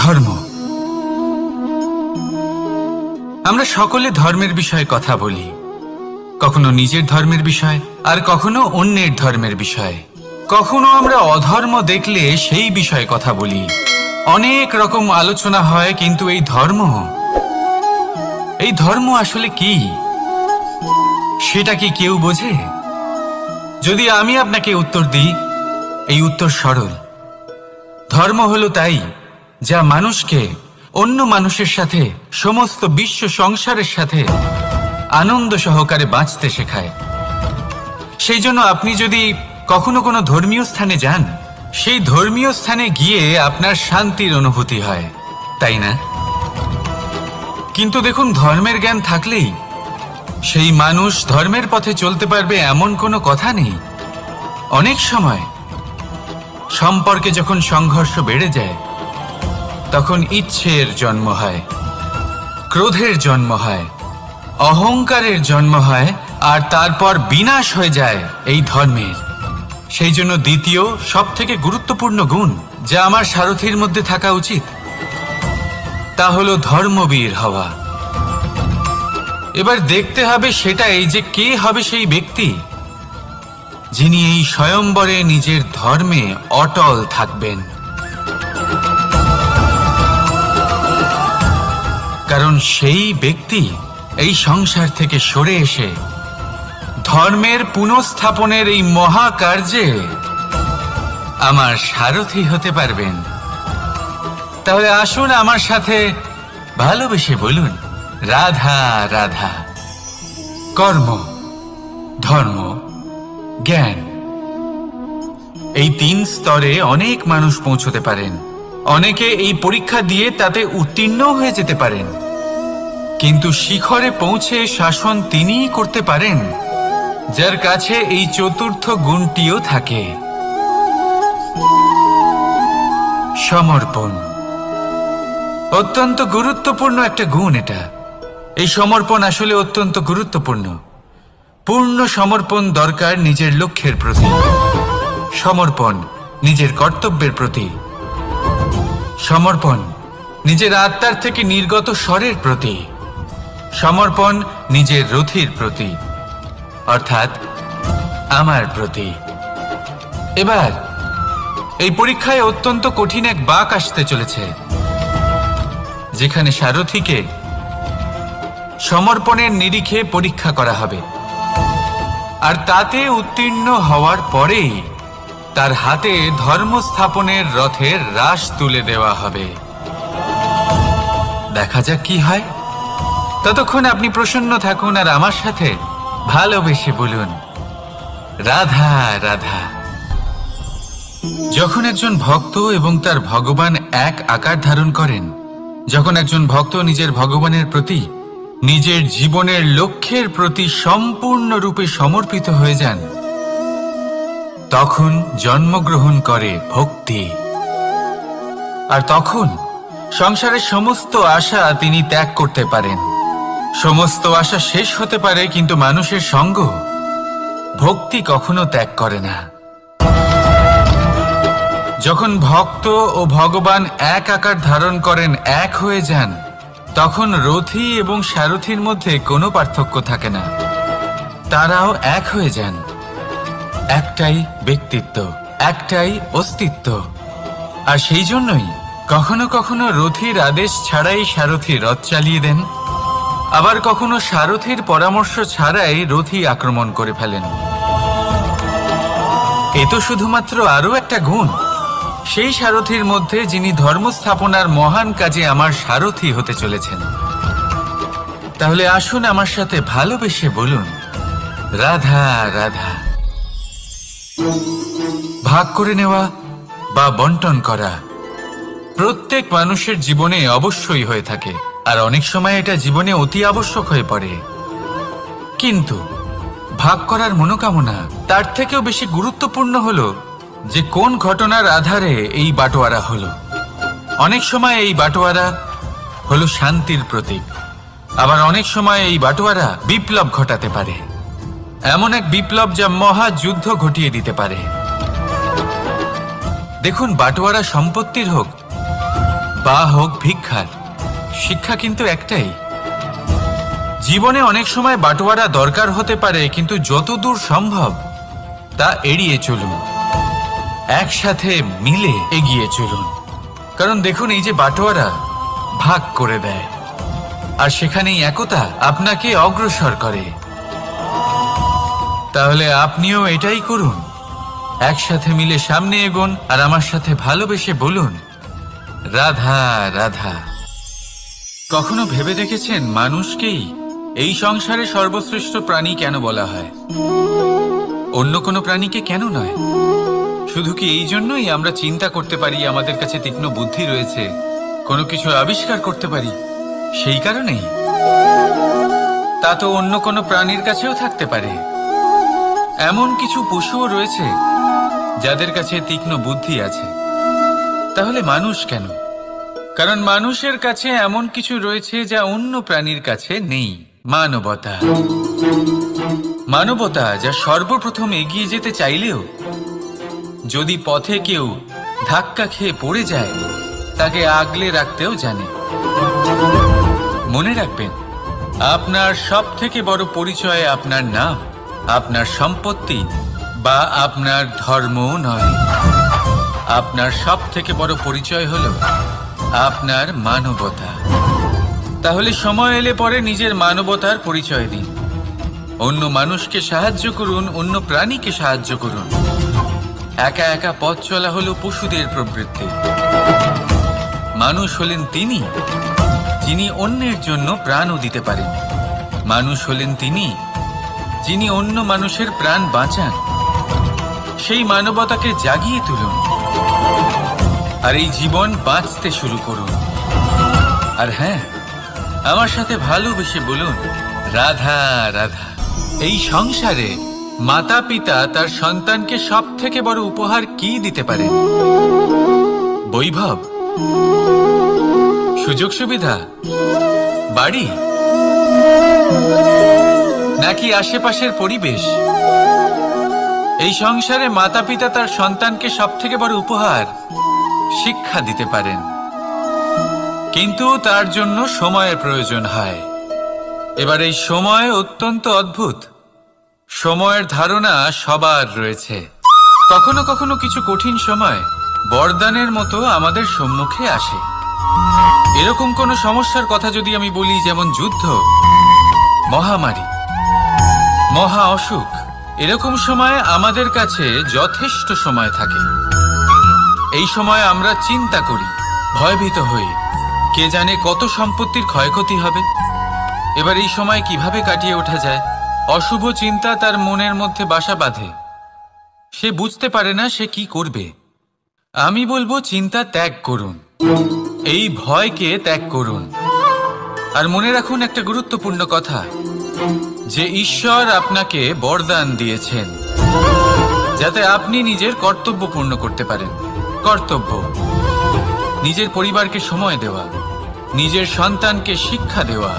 ধর্ম। আমরা সকলে ধর্মের বিষয়ে কথা বলি, কখনো নিজের ধর্মের বিষয়, আর কখনো অন্যের ধর্মের বিষয়। কখনো আমরা অধর্ম দেখলে সেই বিষয়ে কথা বলি। অনেক রকম আলোচনা হয়, কিন্তু এই ধর্ম আসলে কি, সেটা কি কেউ বোঝে? যদি আমি আপনাকে উত্তর দিই, এই উত্তর সরল। ধর্ম হলো তাই যা মানুষকে অন্য মানুষের সাথে, সমস্ত বিশ্ব সংসারের সাথে আনন্দ সহকারে বাঁচতে শেখায়। সেই জন্য আপনি যদি কখনো কোনো ধর্মীয় স্থানে যান, সেই ধর্মীয় স্থানে গিয়ে আপনার শান্তির অনুভূতি হয়, তাই না? কিন্তু দেখুন, ধর্মের জ্ঞান থাকলেই সেই মানুষ ধর্মের পথে চলতে পারবে এমন কোনো কথা নেই। অনেক সময় সম্পর্কে যখন সংঘর্ষ বেড়ে যায়, তখন ইচ্ছের জন্ম হয়, ক্রোধের জন্ম হয়, অহংকারের জন্ম হয়, আর তারপর বিনাশ হয়ে যায় এই ধর্মের। সেই জন্য দ্বিতীয় সবথেকে গুরুত্বপূর্ণ গুণ যা আমার সারথীর মধ্যে থাকা উচিত, তা হলো ধর্মবীর হওয়া। এবার দেখতে হবে সেটাই যে কে হবে সেই ব্যক্তি যিনি এই স্বয়ম্বরে নিজের ধর্মে অটল থাকবেন। কারণ সেই ব্যক্তি এই সংসার থেকে সরে এসে ধর্মের পুনঃস্থাপনের এই মহাকার্যে আমার সারথি হতে পারবেন। তাহলে আসুন আমার সাথে ভালোবেসে বলুন, রাধা রাধা। কর্ম, ধর্ম, জ্ঞান, এই 3 স্তরে অনেক মানুষ পৌঁছতে পারেন। অনেকে এই পরীক্ষা দিয়ে তাতে উত্তীর্ণ হয়ে যেতে পারেন, কিন্তু শিখরে পৌঁছে শাসন তিনিই করতে পারেন যার কাছে এই চতুর্থ গুণটিও থাকে, সমর্পণ। অত্যন্ত গুরুত্বপূর্ণ একটা গুণ এটা। এই সমর্পণ আসলে অত্যন্ত গুরুত্বপূর্ণ। পূর্ণ সমর্পণ দরকার নিজের লক্ষ্যের প্রতি, সমর্পণ নিজের কর্তব্যের প্রতি, সমর্পণ নিজের আত্মার থেকে নির্গত স্বরের প্রতি, সমর্পণ নিজের রথীর প্রতি, অর্থাৎ আমার প্রতি। এবার এই পরীক্ষায় অত্যন্ত কঠিন এক বাঁক আসতে চলেছে, যেখানে সারথীকে সমর্পণের নিরিখে পরীক্ষা করা হবে, আর তাতে উত্তীর্ণ হওয়ার পরেই তার হাতে ধর্ম স্থাপনের রথের রাশ তুলে দেওয়া হবে। দেখা যাক কি হয়। ততক্ষণ আপনি প্রসন্ন থাকুন আর আমার সাথে ভালোবেসে বলুন, রাধা রাধা। যখন একজন ভক্ত এবং তার ভগবান এক আকার ধারণ করেন, যখন একজন ভক্ত নিজের ভগবানের প্রতি, নিজের জীবনের লক্ষ্যের প্রতি সম্পূর্ণরূপে সমর্পিত হয়ে যান, তখন জন্মগ্রহণ করে ভক্তি। আর তখন সংসারের সমস্ত আশা তিনি ত্যাগ করতে পারেন। সমস্ত আশা শেষ হতে পারে, কিন্তু মানুষের সঙ্গ ভক্তি কখনো ত্যাগ করে না। যখন ভক্ত ও ভগবান এক আকার ধারণ করেন, এক হয়ে যান, তখন রথী এবং সারথীর মধ্যে কোনো পার্থক্য থাকে না। তারাও এক হয়ে যান। একটাই ব্যক্তিত্ব, একটাই অস্তিত্ব। আর সেই জন্যই কখনো কখনো রথীর আদেশ ছাড়াই সারথী রথ চালিয়ে দেন, আবার কখনো সারথীর পরামর্শ ছাড়াই রথী আক্রমণ করে ফেলেন। এ তো শুধুমাত্র আরও একটা গুণ সেই সারথীর মধ্যে যিনি ধর্ম স্থাপনার মহান কাজে আমার সারথী হতে চলেছেন। তাহলে আসুন আমার সাথে ভালোবেসে বলুন, রাধা রাধা। ভাগ করে নেওয়া বা বন্টন করা প্রত্যেক মানুষের জীবনে অবশ্যই হয়ে থাকে, আর অনেক সময় এটা জীবনে অতি আবশ্যক হয়ে পড়ে। কিন্তু ভাগ করার মনোকামনা তার থেকেও বেশি গুরুত্বপূর্ণ হলো যে কোন ঘটনার আধারে এই বাটোয়ারা হলো। অনেক সময় এই বাটোয়ারা হলো শান্তির প্রতীক, আবার অনেক সময় এই বাটোয়ারা বিপ্লব ঘটাতে পারে। এমন এক বিপ্লব যা মহাযুদ্ধ ঘটিয়ে দিতে পারে। দেখুন, বাটোয়ারা সম্পত্তির হোক বা হোক ভিক্ষার, শিক্ষা কিন্তু একটাই। জীবনে অনেক সময় বাটোয়ারা দরকার হতে পারে, কিন্তু যতদূর সম্ভব তা এড়িয়ে চলুন, একসাথে মিলে এগিয়ে চলুন। কারণ দেখুন, এই যে বাটোয়ারা ভাগ করে দেয়, আর সেখানেই একতা আপনাকে অগ্রসর করে। তাহলে আপনিও এটাই করুন, একসাথে মিলে সামনে এগোন, আর আমার সাথে ভালোবেসে বলুন, রাধা রাধা। কখনো ভেবে দেখেছেন মানুষকেই এই সংসারে সর্বশ্রেষ্ঠ প্রাণী কেন বলা হয়? অন্য কোনো প্রাণীকে কেন নয়? শুধু কি এই জন্যই আমরা চিন্তা করতে পারি, আমাদের কাছে তীক্ষ্ণ বুদ্ধি রয়েছে, কোনো কিছু আবিষ্কার করতে পারি, সেই কারণেই? তা তো অন্য কোনো প্রাণীর কাছেও থাকতে পারে। এমন কিছু পশুও রয়েছে যাদের কাছে তীক্ষ্ণ বুদ্ধি আছে। তাহলে মানুষ কেন? কারণ মানুষের কাছে এমন কিছু রয়েছে যা অন্য প্রাণীর কাছে নেই। মানবতা। মানবতা যা সর্বপ্রথম এগিয়ে যেতে চাইলেও যদি পথে কেউ ধাক্কা খেয়ে পড়ে যায়, তাকে আগলে রাখতেও জানে। মনে রাখবেন, আপনার সব থেকে বড় পরিচয় আপনার নাম, আপনার সম্পত্তি বা আপনার ধর্মও নয়। আপনার সব থেকে বড় পরিচয় হলো আপনার মানবতা। তাহলে সময় এলে পরে নিজের মানবতার পরিচয় দিন। অন্য মানুষকে সাহায্য করুন, অন্য প্রাণীকে সাহায্য করুন। একা একা পথ চলা হলো পশুদের প্রবৃত্তি। মানুষ হলেন তিনি যিনি অন্যের জন্য প্রাণও দিতে পারেন। মানুষ হলেন তিনি যিনি অন্য মানুষের প্রাণ বাঁচান। সেই মানবতাকে জাগিয়ে তুলুন, আর এই জীবন বাঁচতে শুরু করুন। আর হ্যাঁ, আমার সাথে ভালোবেসে বলুন, রাধা রাধা। এই সংসারে মাতা পিতা তার সন্তানকে সব থেকে বড় উপহার কি দিতে পারে? বৈভব, সুযোগ সুবিধা, বাড়ি, নাকি আশেপাশের পরিবেশ? এই সংসারে মাতা পিতা তার সন্তানকে সব থেকে বড় উপহার শিক্ষা দিতে পারেন, কিন্তু তার জন্য সময়ের প্রয়োজন হয়। এবার এই সময় অত্যন্ত অদ্ভুত। সময়ের ধারণা সবার রয়েছে। কখনো কখনো কিছু কঠিন সময় বরদানের মতো আমাদের সম্মুখে আসে। এরকম কোনো সমস্যার কথা যদি আমি বলি, যেমন যুদ্ধ, মহামারী, মহা অসুখ, এরকম সময় আমাদের কাছে যথেষ্ট সময় থাকে। এই সময় আমরা চিন্তা করি, ভয়ভীত হই, কে জানে কত সম্পত্তির ক্ষয়ক্ষতি হবে। এবার এই সময় কিভাবে কাটিয়ে ওঠা যায়? অশুভ চিন্তা তার মনের মধ্যে বাসা বাঁধে। সে বুঝতে পারে না সে কি করবে। আমি বলবো, চিন্তা ত্যাগ করুন, এই ভয়কে ত্যাগ করুন। আর মনে রাখুন একটা গুরুত্বপূর্ণ কথা, যে ঈশ্বর আপনাকে বরদান দিয়েছেন যাতে আপনি নিজের কর্তব্য পূর্ণ করতে পারেন। কর্তব্য, নিজের পরিবারকে সময় দেওয়া, নিজের সন্তানকে শিক্ষা দেওয়া।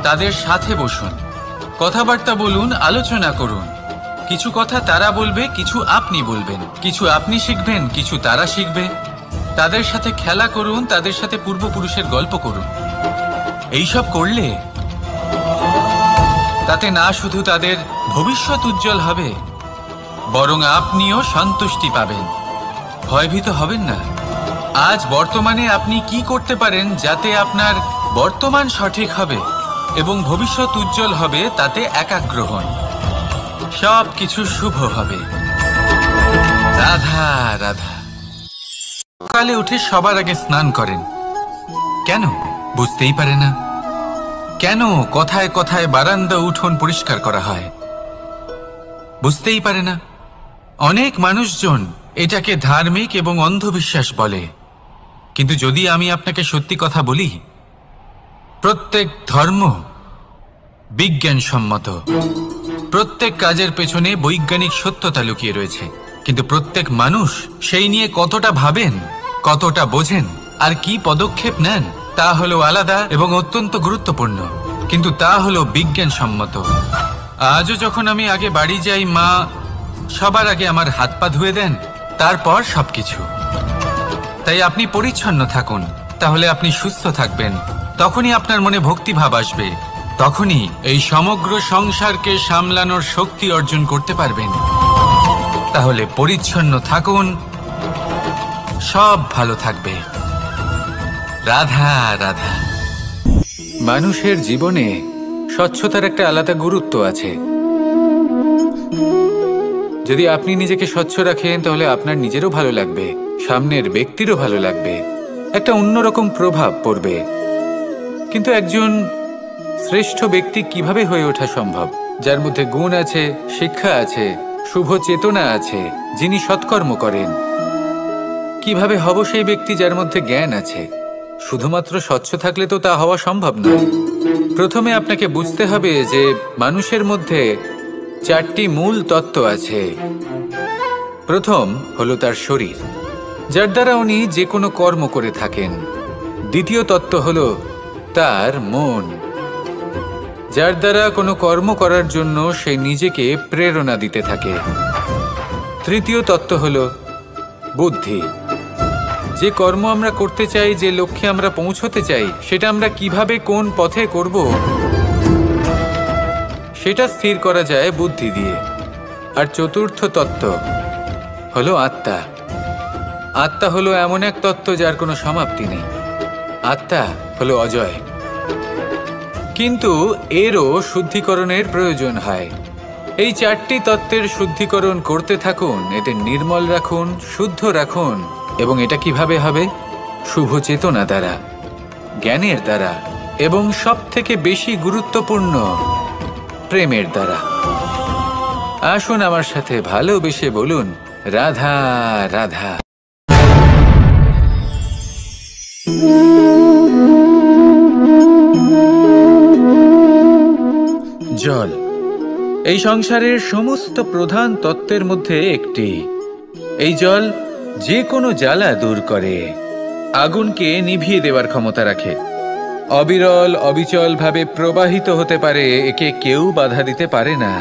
তাদের সাথে বসুন, কথাবার্তা বলুন, আলোচনা করুন। কিছু কথা তারা বলবে, কিছু আপনি বলবেন, কিছু আপনি শিখবেন, কিছু তারা শিখবে। তাদের সাথে খেলা করুন, তাদের সাথে পূর্বপুরুষের গল্প করুন। এইসব করলে তাতে না শুধু তাদের ভবিষ্যৎ উজ্জ্বল হবে, বরং আপনিও সন্তুষ্টি পাবেন। ভয়ভীত হবেন না। আজ বর্তমানে আপনি কি করতে পারেন যাতে আপনার বর্তমান সঠিক হবে এবং ভবিষ্যৎ উজ্জ্বল হবে, তাতে একাগ্র হন। সব কিছু শুভ হবে। রাধা রাধা। সকালে উঠে সবার আগে স্নান করেন কেন? বুঝতেই পারে না। কেন কথায় কথায় বারান্দা উঠোন পরিষ্কার করা হয়? বুঝতেই পারে না। অনেক মানুষজন এটাকে ধার্মিক এবং অন্ধবিশ্বাস বলে, কিন্তু যদি আমি আপনাকে সত্যি কথা বলি, প্রত্যেক ধর্ম বিজ্ঞানসম্মত। প্রত্যেক কাজের পেছনে বৈজ্ঞানিক সত্যতা লুকিয়ে রয়েছে, কিন্তু প্রত্যেক মানুষ সেই নিয়ে কতটা ভাবেন, কতটা বোঝেন আর কি পদক্ষেপ নেন তা হলো আলাদা এবং অত্যন্ত গুরুত্বপূর্ণ, কিন্তু তা হলো বিজ্ঞানসম্মত। আজও যখন আমি আগে বাড়ি যাই, মা সবার আগে আমার হাত পা ধুয়ে দেন, তারপর সবকিছু। তাই আপনি পরিচ্ছন্ন থাকুন, তাহলে আপনি সুস্থ থাকবেন। তখনই আপনার মনে ভক্তিভাব আসবে, তখনই এই সমগ্র সংসারকে সামলানোর শক্তি অর্জন করতে পারবেন। তাহলে পরিচ্ছন্ন থাকুন, সব ভালো থাকবে। রাধা রাধা। মানুষের জীবনে স্বচ্ছতার একটা আলাদা গুরুত্ব আছে। যদি আপনি নিজেকে স্বচ্ছ রাখেন, তাহলে আপনার নিজেরও ভালো লাগবে, সামনের ব্যক্তিরও ভালো লাগবে, একটা অন্যরকম প্রভাব পড়বে। কিন্তু একজন শ্রেষ্ঠ ব্যক্তি কিভাবে হয়ে ওঠা সম্ভব? যার মধ্যে গুণ আছে, শিক্ষা আছে, শুভ চেতনা আছে, যিনি সৎকর্ম করেন। কিভাবে হব সেই ব্যক্তি যার মধ্যে জ্ঞান আছে? শুধুমাত্র স্বচ্ছ থাকলে তো তা হওয়া সম্ভব নয়। প্রথমে আপনাকে বুঝতে হবে যে মানুষের মধ্যে 4টি মূল তত্ত্ব আছে। প্রথম হলো তার শরীর, যার দ্বারা উনি যে কোনো কর্ম করে থাকেন। দ্বিতীয় তত্ত্ব হলো তার মন, যার দ্বারা কোনো কর্ম করার জন্য সে নিজেকে প্রেরণা দিতে থাকে। তৃতীয় তত্ত্ব হলো বুদ্ধি, যে কর্ম আমরা করতে চাই, যে লক্ষ্যে আমরা পৌঁছতে চাই, সেটা আমরা কিভাবে কোন পথে করব সেটা স্থির করা যায় বুদ্ধি দিয়ে। আর চতুর্থ তত্ত্ব হলো আত্মা। আত্মা হলো এমন এক তত্ত্ব যার কোনো সমাপ্তি নেই। আত্মা হলো অজয়। কিন্তু এরও শুদ্ধিকরণের প্রয়োজন হয়। এই 4টি তত্ত্বের শুদ্ধিকরণ করতে থাকুন, এদের নির্মল রাখুন, শুদ্ধ রাখুন। এবং এটা কিভাবে হবে? শুভ চেতনা দ্বারা, জ্ঞানের দ্বারা, এবং সবথেকে বেশি গুরুত্বপূর্ণ প্রেমের দ্বারা। আসুন আমার সাথে ভালোবেসে বলুন, রাধা রাধা। জল এই সংসারের সমস্ত প্রধান তত্ত্বের মধ্যে একটি। এই জল যে কোনো জ্বালা দূর করে, আগুনকে নিভিয়ে দেওয়ার ক্ষমতা রাখে, অবিরল অবিচল ভাবে প্রবাহিত হতে পারে, একে কেউ বাধা দিতে পারে না।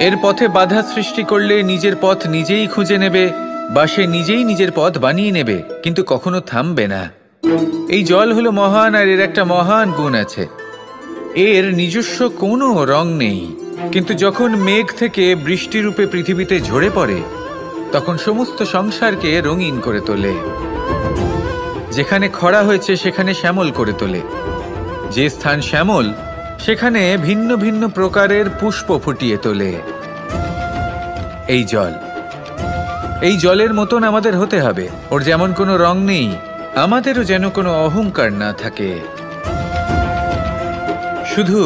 এর পথে বাধা সৃষ্টি করলে নিজের পথ নিজেই খুঁজে নেবে, বা সে নিজেই নিজের পথ বানিয়ে নেবে, কিন্তু কখনো থামবে না। এই জল হলো মহান, আর এর একটা মহান গুণ আছে, এর নিজস্ব কোনো রং নেই। কিন্তু যখন মেঘ থেকে বৃষ্টিরূপে পৃথিবীতে ঝরে পড়ে, তখন সমস্ত সংসারকে রঙিন করে তোলে। যেখানে খরা হয়েছে সেখানে শ্যামল করে তোলে, যে স্থান শ্যামল সেখানে ভিন্ন ভিন্ন প্রকারের পুষ্প ফুটিয়ে তোলে। এই জল, এই জলের মতন আমাদের হতে হবে। ওর যেমন কোনো রং নেই, আমাদেরও যেন কোনো অহংকার না থাকে। শুধু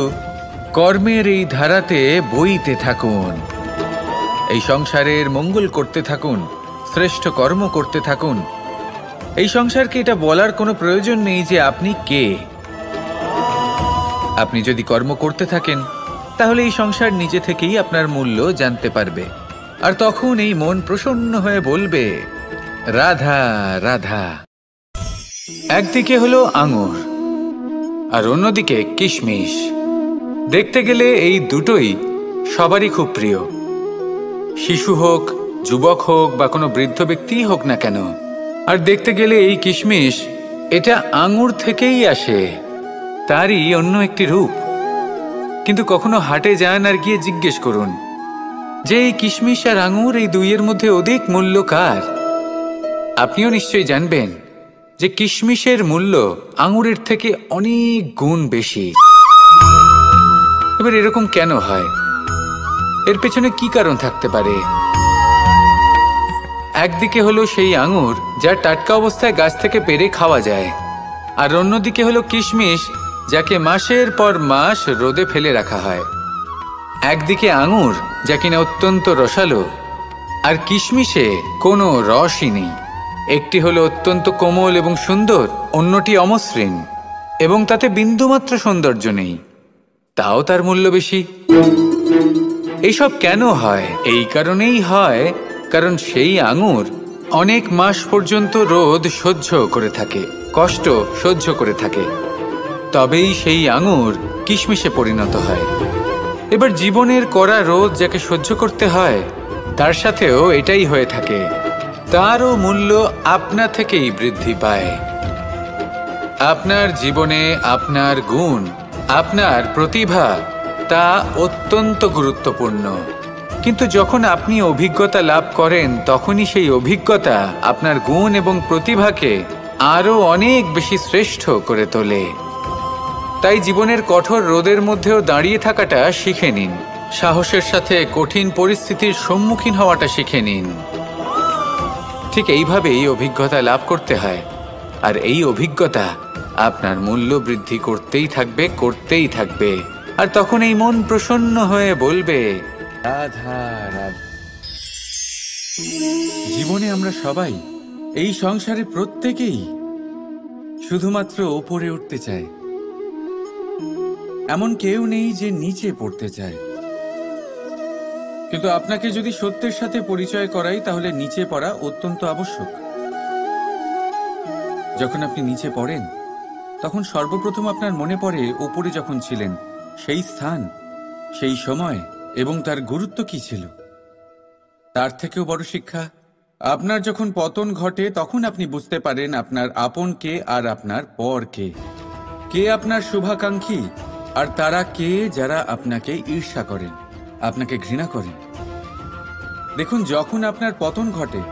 কর্মের এই ধারাতে বইতে থাকুন, এই সংসারের মঙ্গল করতে থাকুন, শ্রেষ্ঠ কর্ম করতে থাকুন। এই সংসারকে এটা বলার কোনো প্রয়োজন নেই যে আপনি কে। আপনি যদি কর্ম করতে থাকেন, তাহলে এই সংসার নিজে থেকেই আপনার মূল্য জানতে পারবে। আর তখন এই মন প্রসন্ন হয়ে বলবে, রাধা রাধা। একদিকে হলো আঙুর, আর অন্যদিকে কিশমিশ। দেখতে গেলে এই দুটোই সবারই খুব প্রিয়, শিশু হোক, যুবক হোক, বা কোনো বৃদ্ধ ব্যক্তিই হোক না কেন। আর দেখতে গেলে এই কিশমিশ, এটা আঙুর থেকেই আসে, তারই অন্য একটি রূপ। কিন্তু কখনো হাটে যান আর গিয়ে জিজ্ঞেস করুন যে এই কিশমিশ আর আঙুর, এই দুইয়ের মধ্যে অধিক মূল্য কার? আপনিও নিশ্চয়ই জানবেন যে কিশমিশের মূল্য আঙুরের থেকে অনেক গুণ বেশি। এবার এরকম কেন হয়? এর পেছনে কি কারণ থাকতে পারে? একদিকে হলো সেই আঙুর যা টাটকা অবস্থায় গাছ থেকে পেড়ে খাওয়া যায়, আর অন্যদিকে হলো কিশমিশ যাকে মাসের পর মাস রোদে ফেলে রাখা হয়। একদিকে আঙুর যা কিনা অত্যন্ত রসালো, আর কিশমিশে কোনো রসই নেই। একটি হলো অত্যন্ত কোমল এবং সুন্দর, অন্যটি অমসৃণ এবং তাতে বিন্দুমাত্র সৌন্দর্য নেই, তাও তার মূল্য বেশি। এইসব কেন হয়? এই কারণেই হয় কারণ সেই আঙুর অনেক মাস পর্যন্ত রোদ সহ্য করে থাকে, কষ্ট সহ্য করে থাকে, তবেই সেই আঙুর কিশমিশে পরিণত হয়। এবার জীবনের কড়া রোদ যাকে সহ্য করতে হয় তার সাথেও এটাই হয়ে থাকে, তারও মূল্য আপনা থেকেই বৃদ্ধি পায়। আপনার জীবনে আপনার গুণ, আপনার প্রতিভা তা অত্যন্ত গুরুত্বপূর্ণ, কিন্তু যখন আপনি অভিজ্ঞতা লাভ করেন তখনই সেই অভিজ্ঞতা আপনার গুণ এবং প্রতিভাকে আরও অনেক বেশি শ্রেষ্ঠ করে তোলে। তাই জীবনের কঠোর রোদের মধ্যেও দাঁড়িয়ে থাকাটা শিখে নিন, সাহসের সাথে কঠিন পরিস্থিতির সম্মুখীন হওয়াটা শিখে নিন। ঠিক এইভাবেই অভিজ্ঞতা লাভ করতে হয়, আর এই অভিজ্ঞতা আপনার মূল্য বৃদ্ধি করতেই থাকবে, আর তখন এই মন প্রসন্ন হয়ে বলবে, রাধা রাধা। জীবনে আমরা সবাই, এই সংসারে প্রত্যেকেই শুধুমাত্র ওপরে উঠতে চায়, এমন কেউ নেই যে নিচে পড়তে চায়। কিন্তু আপনাকে যদি সত্যের সাথে পরিচয় করাই, তাহলে নিচে পড়া অত্যন্ত আবশ্যক। যখন আপনি নিচে পড়েন তখন সর্বপ্রথম আপনার মনে পড়ে ওপরে যখন ছিলেন সেই স্থান, সেই সময় এবং তার গুরুত্ব কি ছিল। তার থেকেও বড় শিক্ষা, আপনার যখন পতন ঘটে তখন আপনি বুঝতে পারেন আপনার আপন কে আর আপনার পর কে, কে আপনার শুভাকাঙ্ক্ষী আর তারা কে যারা আপনাকে ঈর্ষা করেন, আপনাকে ঘৃণা করেন। দেখুন, যখন আপনার পতন ঘটে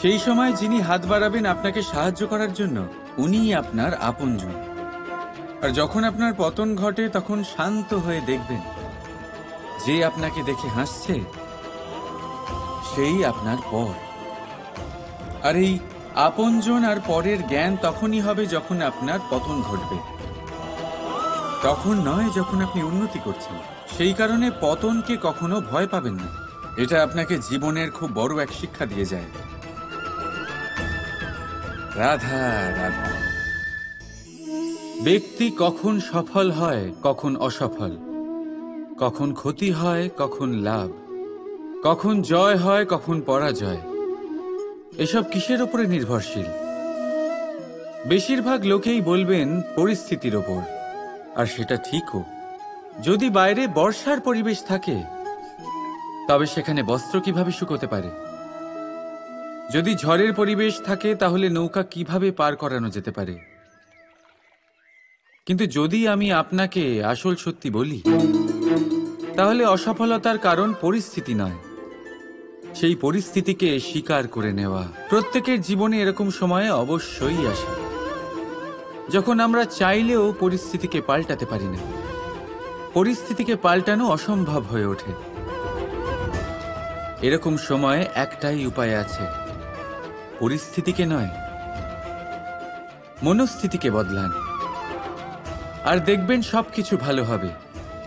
সেই সময় যিনি হাত বাড়াবেন আপনাকে সাহায্য করার জন্য, উনিই আপনার আপনজন। আর যখন আপনার পতন ঘটে তখন শান্ত হয়ে দেখবেন যে আপনাকে দেখে হাসছে সেই আপনার পর। আর এই আপনজন আর পরের জ্ঞান তখনই হবে যখন আপনার পতন ঘটবে, তখন নয় যখন আপনি উন্নতি করছেন। সেই কারণে পতনকে কখনো ভয় পাবেন না, এটা আপনাকে জীবনের খুব বড় এক শিক্ষা দিয়ে যায়। রাধা রাধা। ব্যক্তি কখন সফল হয়, কখন অসফল, কখন ক্ষতি হয়, কখন লাভ, কখন জয় হয়, কখন পরাজয়, এসব কিসের উপরে নির্ভরশীল? বেশিরভাগ লোকেই বলবেন পরিস্থিতির ওপর, আর সেটা ঠিকও। যদি বাইরে বর্ষার পরিবেশ থাকে তবে সেখানে বস্ত্র কিভাবে শুকোতে পারে? যদি ঝড়ের পরিবেশ থাকে তাহলে নৌকা কিভাবে পার করানো যেতে পারে? কিন্তু যদি আমি আপনাকে আসল সত্যি বলি, তাহলে অসফলতার কারণ পরিস্থিতি নয়, সেই পরিস্থিতিকে স্বীকার করে নেওয়া। প্রত্যেকের জীবনে এরকম সময়ে অবশ্যই আসে যখন আমরা চাইলেও পরিস্থিতিকে পাল্টাতে পারি না, পরিস্থিতিকে পাল্টানো অসম্ভব হয়ে ওঠে। এরকম সময়ে একটাই উপায় আছে, পরিস্থিতিকে নয়, মনস্থিতিকে বদলান, আর দেখবেন সবকিছু ভালো হবে।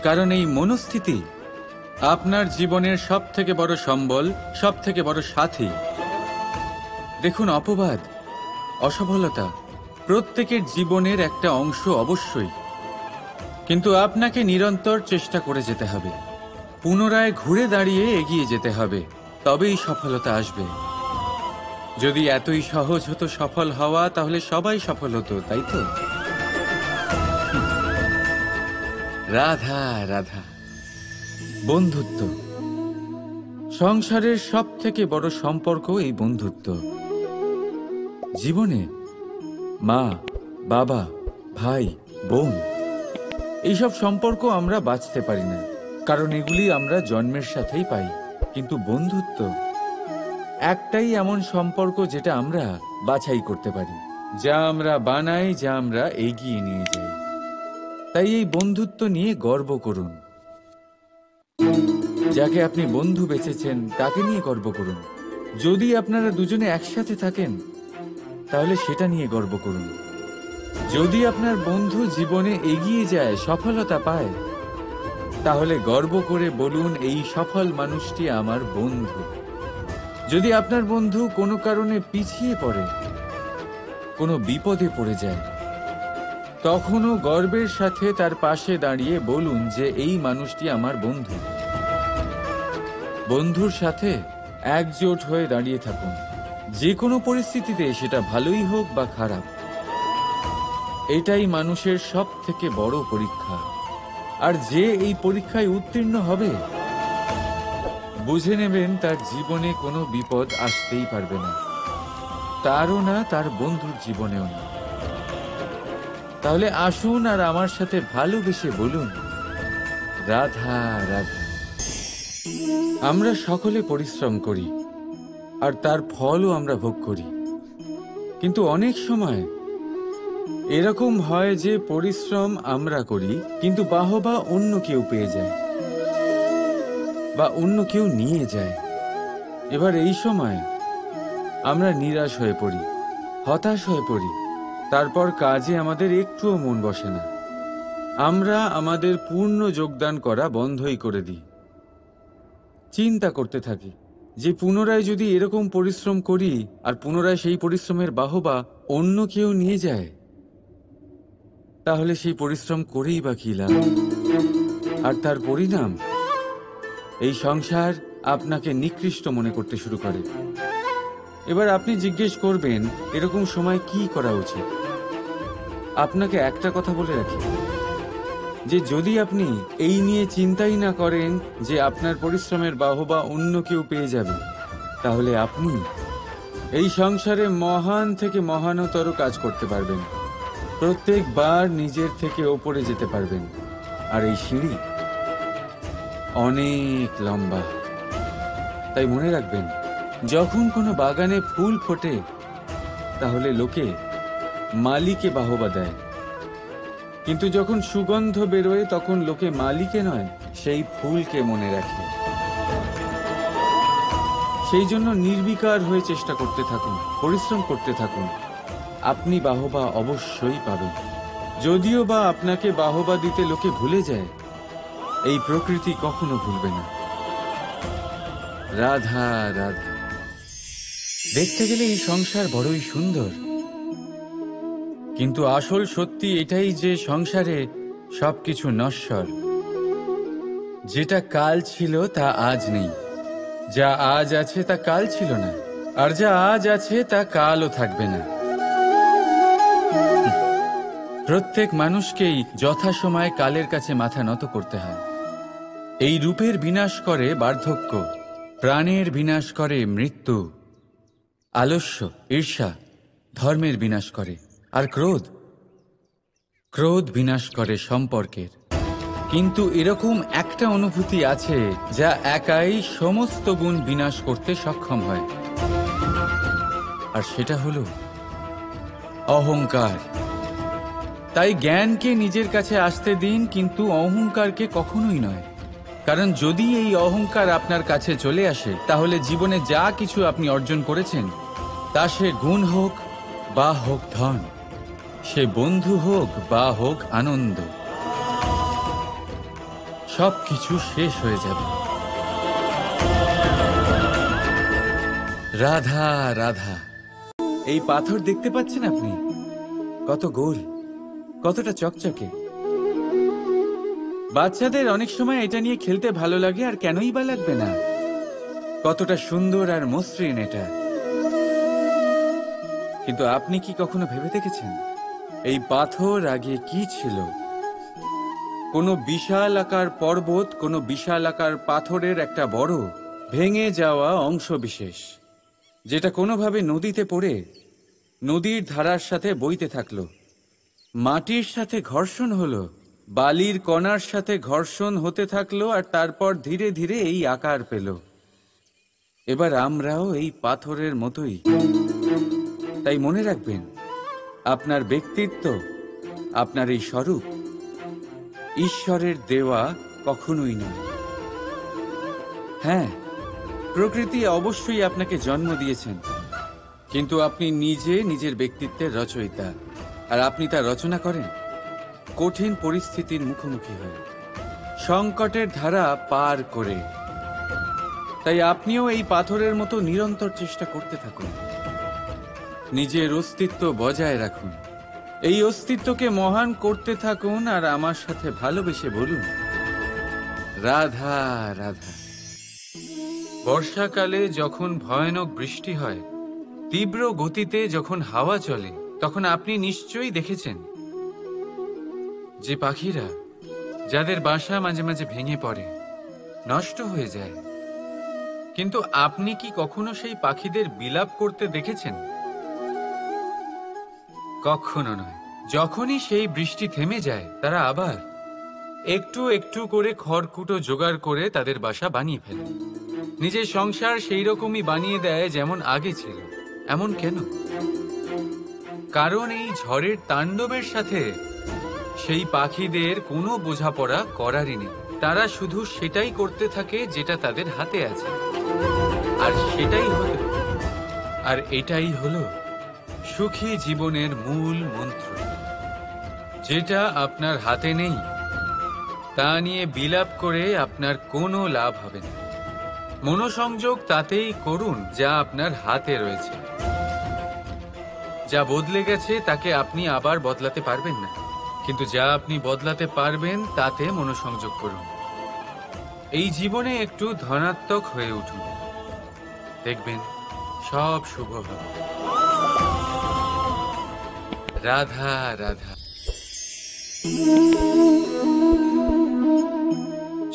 কারণ এই মনস্থিতি আপনার জীবনের সব থেকে বড় সম্বল, সব থেকে বড় সাথী। দেখুন, অপবাদ, অসফলতা প্রত্যেকের জীবনের একটা অংশ অবশ্যই, কিন্তু আপনাকে নিরন্তর চেষ্টা করে যেতে হবে, পুনরায় ঘুরে দাঁড়িয়ে এগিয়ে যেতে হবে, তবেই সফলতা আসবে। যদি এতই সহজ হতো সফল হওয়া, তাহলে সবাই সফল হতো, তাই তো? রাধা রাধা। বন্ধুত্ব, সংসারের সব থেকে বড় সম্পর্ক এই বন্ধুত্ব। জীবনে মা, বাবা, ভাই, বোন, এইসব সম্পর্ক আমরা বাঁচতে পারি না, কারণ এগুলি আমরা জন্মের সাথেই পাই। কিন্তু বন্ধুত্ব একটাই এমন সম্পর্ক যেটা আমরা বাছাই করতে পারি, যা আমরা বানাই, যা আমরা এগিয়ে নিয়ে যাই। তাই এই বন্ধুত্ব নিয়ে গর্ব করুন। যাকে আপনি বন্ধু বেছেছেন তাকে নিয়ে গর্ব করুন। যদি আপনারা দুজনে একসাথে থাকেন তাহলে সেটা নিয়ে গর্ব করুন। যদি আপনার বন্ধু জীবনে এগিয়ে যায়, সফলতা পায়, তাহলে গর্ব করে বলুন, এই সফল মানুষটি আমার বন্ধু। যদি আপনার বন্ধু কোনো কারণে পিছিয়ে পড়ে, কোনো বিপদে পড়ে যায়, তখনও গর্বের সাথে তার পাশে দাঁড়িয়ে বলুন যে এই মানুষটি আমার বন্ধু। বন্ধুর সাথে একজোট হয়ে দাঁড়িয়ে থাকুন, যে কোনো পরিস্থিতিতে, সেটা ভালোই হোক বা খারাপ। এটাই মানুষের সব থেকে বড় পরীক্ষা। আর যে এই পরীক্ষায় উত্তীর্ণ হবে বুঝে নেবেন তার জীবনে কোনো বিপদ আসতেই পারবে না, তারও না, তার বন্ধুর জীবনেও না। তাহলে আসুন আর আমার সাথে ভালোবেসে বলুন, রাধা রাধা। আমরা সকলে পরিশ্রম করি আর তার ফলও আমরা ভোগ করি, কিন্তু অনেক সময় এরকম হয় যে পরিশ্রম আমরা করি কিন্তু বাহবা অন্য কেউ পেয়ে যায় বা অন্য কেউ নিয়ে যায়। এবার এই সময় আমরা নিরাশ হয়ে পড়ি, হতাশ হয়ে পড়ি, তারপর কাজে আমাদের একটুও মন বসে না। আমরা আমাদের পূর্ণ যোগদান করা বন্ধই করে দিই। চিন্তা করতে থাকি যে পুনরায় যদি এরকম পরিশ্রম করি আর পুনরায় সেই পরিশ্রমের বাহবা অন্য কেউ নিয়ে যায়, তাহলে সেই পরিশ্রম করেই বা কি লাভ? আর তার পরিণাম এই সংসার আপনাকে নিকৃষ্ট মনে করতে শুরু করে। এবার আপনি জিজ্ঞেস করবেন এরকম সময় কি করা উচিত। আপনাকে একটা কথা বলে রাখি যে যদি আপনি এই নিয়ে চিন্তাই না করেন যে আপনার পরিশ্রমের বাহবা অন্য কেউ পেয়ে যাবে, তাহলে আপনি এই সংসারে মহান থেকে মহানতর কাজ করতে পারবেন, প্রত্যেকবার নিজের থেকে ওপরে যেতে পারবেন। আর এই সিঁড়ি অনেক লম্বা। তাই মনে রাখবেন, যখন কোনো বাগানে ফুল ফোটে তাহলে লোকে মালিকে বাহবা দেয়, কিন্তু যখন সুগন্ধ বেরোয় তখন লোকে মালিকে নয়, সেই ফুলকে মনে রাখে। সেই জন্য নির্বিকার হয়ে চেষ্টা করতে থাকুন, পরিশ্রম করতে থাকুন, আপনি বাহবা অবশ্যই পাবেন। যদিও বা আপনাকে বাহবা দিতে লোকে ভুলে যায়, এই প্রকৃতি কখনো ভুলবে না। রাধা রাধা। দেখতে গেলে এই সংসার বড়ই সুন্দর, কিন্তু আসল সত্যি এটাই যে সংসারে সবকিছু নশ্বর। যেটা কাল ছিল তা আজ নেই, যা আজ আছে তা কাল ছিল না, আর যা আজ আছে তা কালও থাকবে না। প্রত্যেক মানুষকেই যথাসময়ে কালের কাছে মাথা নত করতে হয়। এই রূপের বিনাশ করে বার্ধক্য, প্রাণের বিনাশ করে মৃত্যু, আলস্য, ঈর্ষা ধর্মের বিনাশ করে, আর ক্রোধ বিনাশ করে সম্পর্কের। কিন্তু এরকম একটা অনুভূতি আছে যা একাই সমস্ত গুণ বিনাশ করতে সক্ষম হয়, আর সেটা হলো অহংকার। তাই জ্ঞানকে নিজের কাছে আসতে দিন, কিন্তু অহংকারকে কখনোই নয়। কারণ যদি এই অহংকার আপনার কাছে চলে আসে, তাহলে জীবনে যা কিছু আপনি অর্জন করেছেন, তা সে গুণ হোক বা হোক ধন, সে বন্ধু হোক বা হোক আনন্দ, সবকিছু শেষ হয়ে যাবে। রাধা রাধা। এই পাথর দেখতে পাচ্ছেন আপনি? কত গোল, কতটা চকচকে। বাচ্চাদের অনেক সময় এটা নিয়ে খেলতে ভালো লাগে, আর কেনই বা লাগবে না? কতটা সুন্দর আর মসৃণ এটা। কিন্তু আপনি কি কখনো ভেবে দেখেছেন এই পাথর আগে কি ছিল? কোনো বিশাল আকার পর্বত, কোনো বিশাল আকার পাথরের একটা বড় ভেঙে যাওয়া অংশ বিশেষ, যেটা কোনোভাবে নদীতে পড়ে নদীর ধারার সাথে বইতে থাকলো। মাটির সাথে ঘর্ষণ হলো, বালির কণার সাথে ঘর্ষণ হতে থাকলো, আর তারপর ধীরে ধীরে এই আকার পেল। এবার আমরাও এই পাথরের মতোই। তাই মনে রাখবেন, আপনার ব্যক্তিত্ব, আপনার এই স্বরূপ ঈশ্বরের দেওয়া কখনোই নয়। হ্যাঁ, প্রকৃতি অবশ্যই আপনাকে জন্ম দিয়েছেন, কিন্তু আপনি নিজে নিজের ব্যক্তিত্বের রচয়িতা, আর আপনি তা রচনা করেন কঠিন পরিস্থিতির মুখোমুখি হয়ে, সংকটের ধারা পার করে। তাই আপনিও এই পাথরের মতো নিরন্তর চেষ্টা করতে থাকুন, নিজের অস্তিত্ব বজায় রাখুন, এই অস্তিত্বকে মহান করতে থাকুন, আর আমার সাথে ভালোবেসে বলুন, রাধা রাধা। বর্ষাকালে যখন ভয়ানক বৃষ্টি হয়, তীব্র গতিতে যখন হাওয়া চলে, তখন আপনি নিশ্চয়ই দেখেছেন যে পাখিরা যাদের বাসা মাঝে মাঝে ভেঙে পড়ে, নষ্ট হয়ে যায়। কিন্তু আপনি কি কখনো সেই পাখিদের বিলাপ করতে দেখেছেন? কখনো নয়। যখনই সেই বৃষ্টি থেমে যায়, তারা আবার একটু একটু করে খড়কুটো জোগাড় করে তাদের বাসা বানিয়ে ফেলে। নিজের সংসার সেই রকমই বানিয়ে দেয় যেমন আগে ছিল। এমন কেন? কারণ এই ঝড়ের তাণ্ডবের সাথে সেই পাখিদের কোনো বোঝাপড়া করারই নেই। তারা শুধু সেটাই করতে থাকে যেটা তাদের হাতে আছে, আর এটাই হলো সুখী জীবনের মূল মন্ত্র। যেটা আপনার হাতে নেই তা নিয়ে বিলাপ করে আপনার কোনো লাভ হবে না। মনোসংযোগ তাতেই করুন যা আপনার হাতে রয়েছে। যা বদলে গেছে তাকে আপনি আবার বদলাতে পারবেন না, কিন্তু যা আপনি বদলাতে পারবেন তাতে মনোসংযোগ করুন। এই জীবনে একটু ধনাত্মক হয়ে উঠুন, দেখবেন সব শুভ হবে। রাধা রাধা।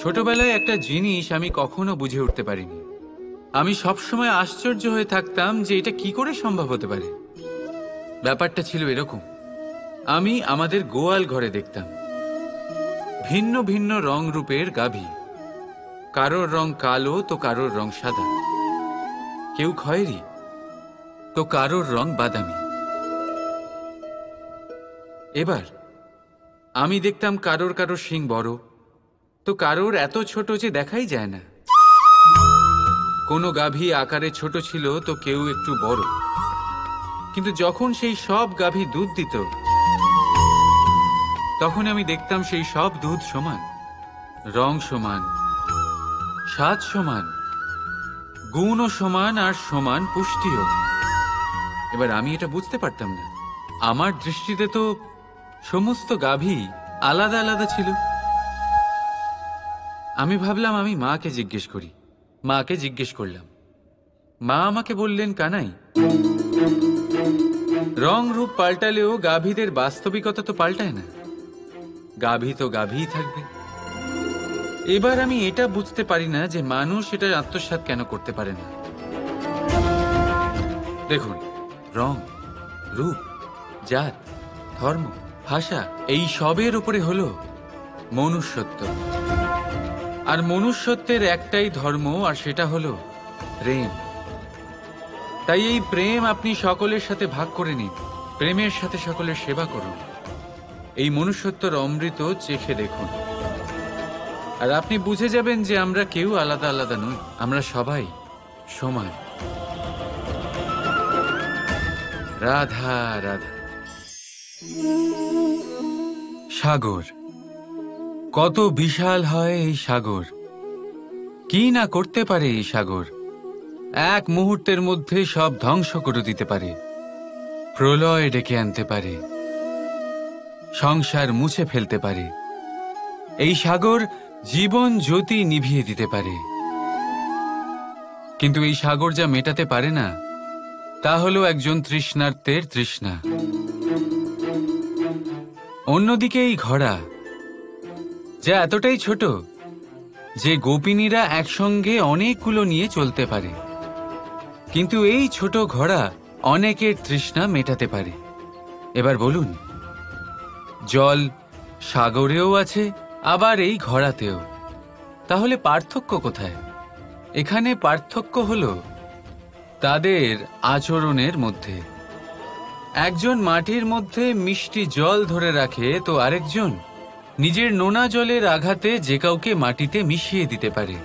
ছোটবেলায় একটা জিনিস আমি কখনো বুঝে উঠতে পারিনি। আমি সবসময় আশ্চর্য হয়ে থাকতাম যে এটা কি করে সম্ভব হতে পারে। ব্যাপারটা ছিল এরকম, আমি আমাদের গোয়াল ঘরে দেখতাম ভিন্ন ভিন্ন রং রূপের গাভী। কারোর রং কালো তো কারোর রং সাদা, কেউ খয়েরি তো কারোর রং বাদামি। এবার আমি দেখতাম কারোর কারোর শিং বড় তো কারোর এত ছোট যে দেখাই যায় না। কোনো গাভী আকারে ছোট ছিল তো কেউ একটু বড়। কিন্তু যখন সেই সব গাভী দুধ দিত, তখন আমি দেখতাম সেই সব দুধ সমান, রং সমান, স্বাদ সমান, গুণও সমান, আর সমান পুষ্টিও। এবার আমি এটা বুঝতে পারতাম না। আমার দৃষ্টিতে তো সমস্ত গাভী আলাদা আলাদা ছিল। আমি ভাবলাম আমি মাকে জিজ্ঞেস করি। মাকে জিজ্ঞেস করলাম। মা আমাকে বললেন, কানাই, রং রূপ পাল্টালেও গাভীদের বাস্তবিকতা তো পাল্টায় না। গাভী তো গাভীই থাকবে। এবার আমি এটা বুঝতে পারি না যে মানুষ এটা আত্মসাৎ কেন করতে পারে না। দেখুন, রং, রূপ, জাত, ধর্ম, ভাষা, এই সবের উপরে হলো মনুষ্যত্ব। আর মনুষ্যত্বের একটাই ধর্ম, আর সেটা হলো প্রেম। তাই এই প্রেম আপনি সকলের সাথে ভাগ করে নিন। প্রেমের সাথে সকলের সেবা করুন। এই মনুষ্যত্বর অমৃত চেখে দেখুন, আর আপনি বুঝে যাবেন যে আমরা কেউ আলাদা আলাদা নই, আমরা সবাই সমান। রাধা রাধা। সাগর, কত বিশাল হয় এই সাগর! কি না করতে পারে এই সাগর! এক মুহূর্তের মধ্যে সব ধ্বংস করে দিতে পারে, প্রলয় ডেকে আনতে পারে, সংসার মুছে ফেলতে পারে। এই সাগর জীবন জ্যোতি নিভিয়ে দিতে পারে। কিন্তু এই সাগর যা মেটাতে পারে না, তা হলো একজন তৃষ্ণার্তের তৃষ্ণা। অন্যদিকে এই ঘোড়া, যা এতটাই ছোট যে গোপিনীরা একসঙ্গে অনেকগুলো নিয়ে চলতে পারে, কিন্তু এই ছোট ঘোড়া অনেকের তৃষ্ণা মেটাতে পারে। এবার বলুন, জল সাগরেও আছে, আবার এই ঘোড়াতেও। তাহলে পার্থক্য কোথায়? এখানে পার্থক্য হলো তাদের আচরণের মধ্যে। একজন মাটির মধ্যে মিষ্টি জল ধরে রাখে, তো আরেকজন নিজের নোনা জলের আঘাতে যে কাউকে মাটিতে মিশিয়ে দিতে পারে।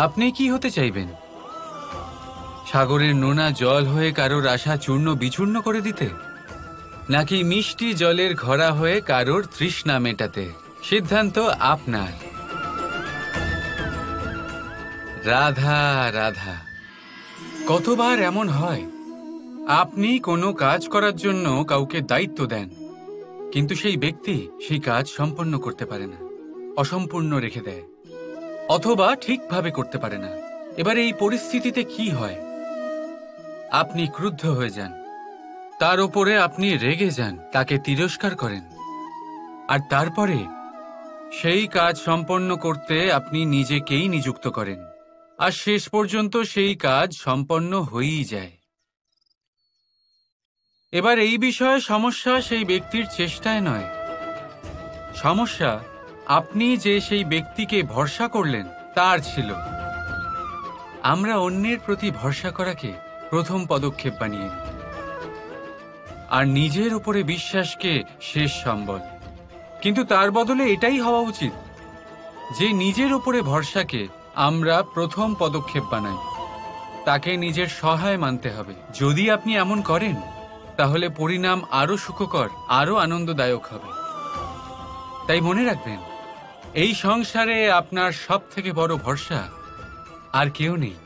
আপনি কি হতে চাইবেন? সাগরের নোনা জল হয়ে কারোর আশা চূর্ণ বিচূর্ণ করে দিতে, নাকি মিষ্টি জলের ঘোড়া হয়ে কারোর তৃষ্ণা মেটাতে? সিদ্ধান্ত আপনার। রাধা রাধা। কতবার এমন হয়, আপনি কোনো কাজ করার জন্য কাউকে দায়িত্ব দেন, কিন্তু সেই ব্যক্তি সেই কাজ সম্পন্ন করতে পারে না, অসম্পূর্ণ রেখে দেয়, অথবা ঠিকভাবে করতে পারে না। এবার এই পরিস্থিতিতে কি হয়? আপনি ক্রুদ্ধ হয়ে যান, তার উপরে আপনি রেগে যান, তাকে তিরস্কার করেন, আর তারপরে সেই কাজ সম্পন্ন করতে আপনি নিজেকেই নিযুক্ত করেন, আর শেষ পর্যন্ত সেই কাজ সম্পন্ন হয়েই যায়। এবার এই বিষয়ে সমস্যা সেই ব্যক্তির চেষ্টায় নয়, সমস্যা আপনি যে সেই ব্যক্তিকে ভরসা করলেন তার ছিল। আমরা অন্যের প্রতি ভরসা করাকে প্রথম পদক্ষেপ বানিয়ে নিই, আর নিজের উপরে বিশ্বাসকে শেষ সম্বল। কিন্তু তার বদলে এটাই হওয়া উচিত যে নিজের উপরে ভরসাকে আমরা প্রথম পদক্ষেপ বানাই, তাকে নিজের সহায় মানতে হবে। যদি আপনি এমন করেন তাহলে পরিণাম আরো সুখকর, আরো আনন্দদায়ক হবে। তাই মনে রাখবেন, এই সংসারে আপনার সবথেকে বড় ভরসা আর কেউ নেই।